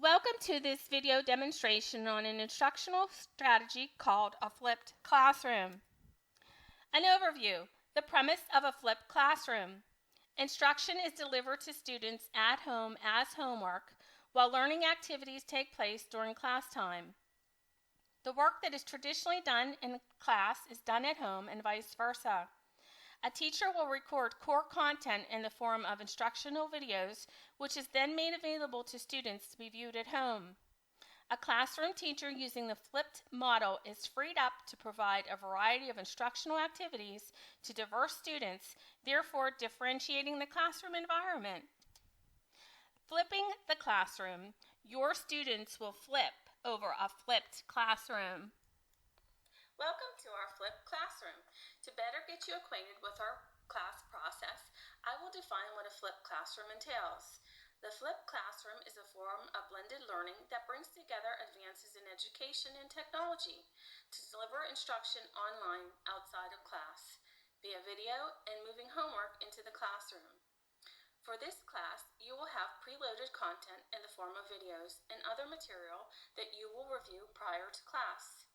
Welcome to this video demonstration on an instructional strategy called a flipped classroom. An overview: the premise of a flipped classroom. Instruction is delivered to students at home as homework, while learning activities take place during class time. The work that is traditionally done in class is done at home and vice versa. A teacher will record core content in the form of instructional videos, which is then made available to students to be viewed at home. A classroom teacher using the flipped model is freed up to provide a variety of instructional activities to diverse students, therefore differentiating the classroom environment. Flipping the classroom: your students will flip over a flipped classroom. Welcome to our flipped classroom. To better get you acquainted with our class process, I will define what a flipped classroom entails. The flipped classroom is a form of blended learning that brings together advances in education and technology to deliver instruction online outside of class, via video and moving homework into the classroom. For this class, you will have preloaded content in the form of videos and other material that you will review prior to class.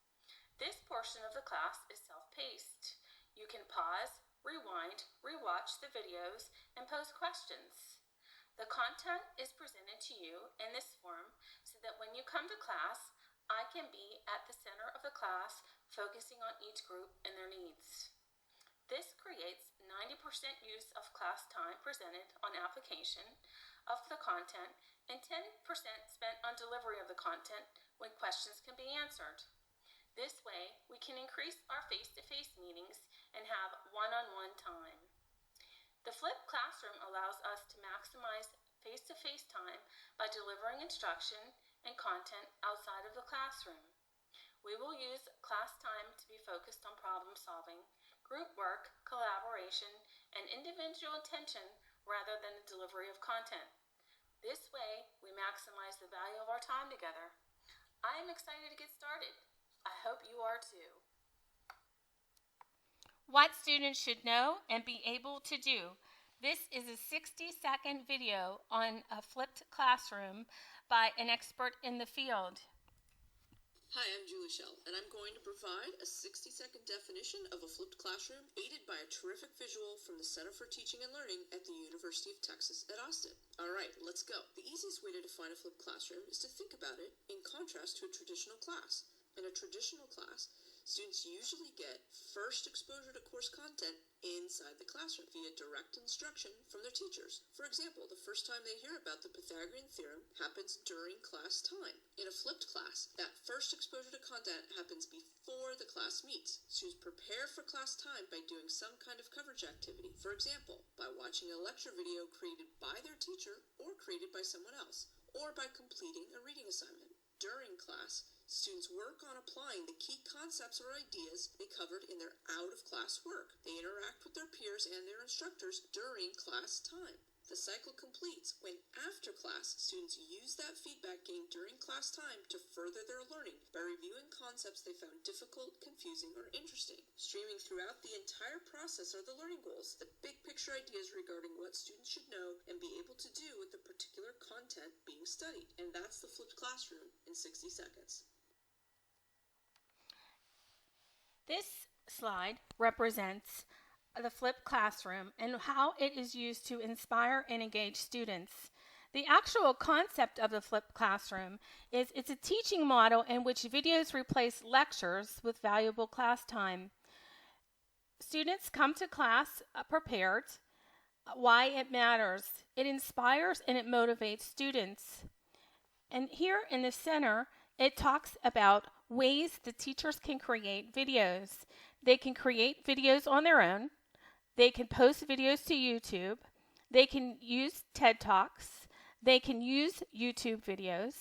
This portion of the class is self-paced. You can pause, rewind, rewatch the videos, and pose questions. The content is presented to you in this form so that when you come to class, I can be at the center of the class, focusing on each group and their needs. This creates 90% use of class time presented on application of the content and 10% spent on delivery of the content when questions can be answered. This way, we can increase our face-to-face meetings and have one-on-one time. The flipped classroom allows us to maximize face-to-face time by delivering instruction and content outside of the classroom. We will use class time to be focused on problem solving, group work, collaboration, and individual attention rather than the delivery of content. This way, we maximize the value of our time together. I am excited to get started. I hope you are too. What students should know and be able to do. This is a 60-second video on a flipped classroom by an expert in the field. Hi, I'm Julie Schell, and I'm going to provide a 60-second definition of a flipped classroom aided by a terrific visual from the Center for Teaching and Learning at the University of Texas at Austin. All right, let's go. The easiest way to define a flipped classroom is to think about it in contrast to a traditional class. In a traditional class, students usually get first exposure to course content inside the classroom via direct instruction from their teachers. For example, the first time they hear about the Pythagorean theorem happens during class time. In a flipped class, that first exposure to content happens before the class meets. Students prepare for class time by doing some kind of coverage activity. For example, by watching a lecture video created by their teacher or created by someone else, or by completing a reading assignment. During class, students work on applying the key concepts or ideas they covered in their out-of-class work. They interact with their peers and their instructors during class time. The cycle completes when, after class, students use that feedback gained during class time to further their learning by reviewing concepts they found difficult, confusing, or interesting. Streaming throughout the entire process are the learning goals, the big picture ideas regarding what students should know and be able to do with the particular content being studied. And that's the flipped classroom in 60 seconds. This slide represents the flipped classroom and how it is used to inspire and engage students. The actual concept of the flipped classroom is it's a teaching model in which videos replace lectures with valuable class time. Students come to class prepared. Why it matters. It inspires and it motivates students. And here in the center, it talks about ways the teachers can create videos. They can create videos on their own. They can post videos to YouTube. They can use TED Talks. They can use YouTube videos.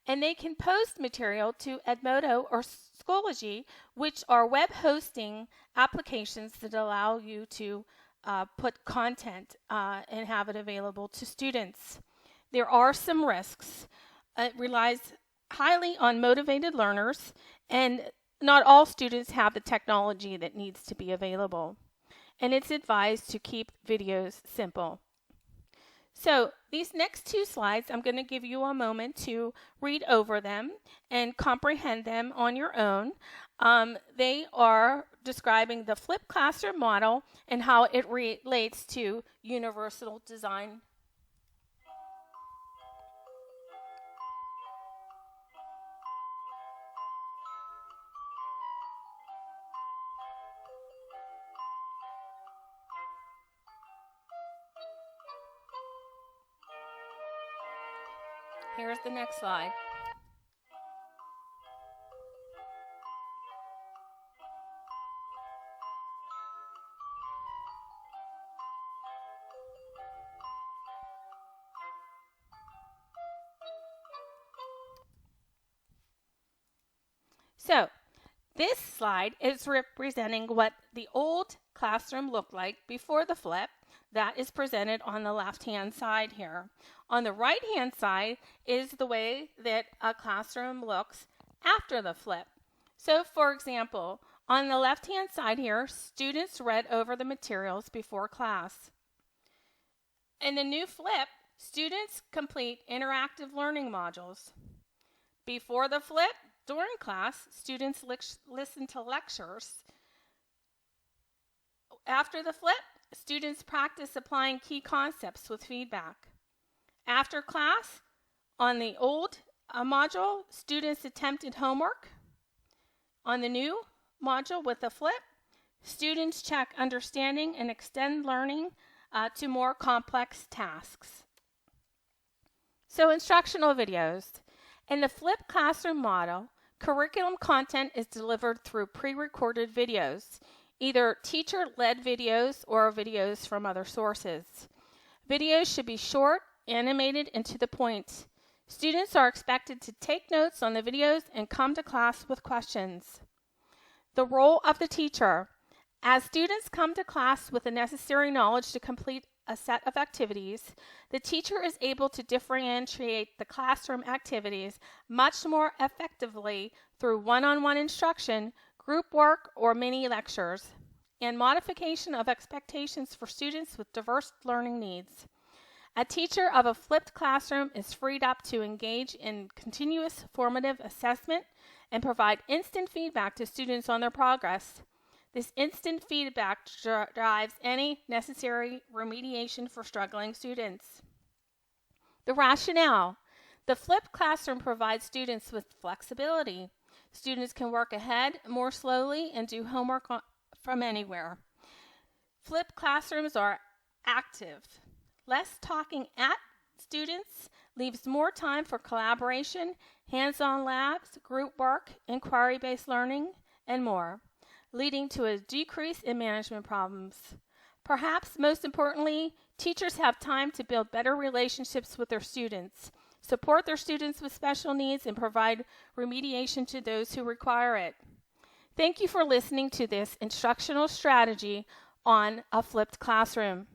And they can post material to Edmodo or Schoology, which are web hosting applications that allow you to put content and have it available to students. There are some risks. It relies highly on motivated learners, and not all students have the technology that needs to be available. And it's advised to keep videos simple. So these next two slides, I'm going to give you a moment to read over them and comprehend them on your own. They are describing the flipped classroom model and how it relates to universal design. Here's the next slide. So this slide is representing what the old classroom looked like before the flip. That is presented on the left-hand side here. On the right-hand side is the way that a classroom looks after the flip. So, for example, on the left-hand side here, students read over the materials before class. In the new flip, students complete interactive learning modules. Before the flip, during class, students listen to lectures. After the flip, students practice applying key concepts with feedback. After class, on the old module, students attempted homework. On the new module with the flip, students check understanding and extend learning to more complex tasks. So, instructional videos. In the flipped classroom model, curriculum content is delivered through pre-recorded videos, either teacher-led videos or videos from other sources. Videos should be short, animated, and to the point. Students are expected to take notes on the videos and come to class with questions. The role of the teacher. As students come to class with the necessary knowledge to complete a set of activities, the teacher is able to differentiate the classroom activities much more effectively through one-on-one instruction, group work, or mini lectures, and modification of expectations for students with diverse learning needs. A teacher of a flipped classroom is freed up to engage in continuous formative assessment and provide instant feedback to students on their progress. This instant feedback drives any necessary remediation for struggling students. The rationale. The flipped classroom provides students with flexibility. Students can work ahead more slowly and do homework from anywhere. Flipped classrooms are active. Less talking at students leaves more time for collaboration, hands-on labs, group work, inquiry-based learning, and more, leading to a decrease in management problems. Perhaps most importantly, teachers have time to build better relationships with their students, support their students with special needs, and provide remediation to those who require it. Thank you for listening to this instructional strategy on a flipped classroom.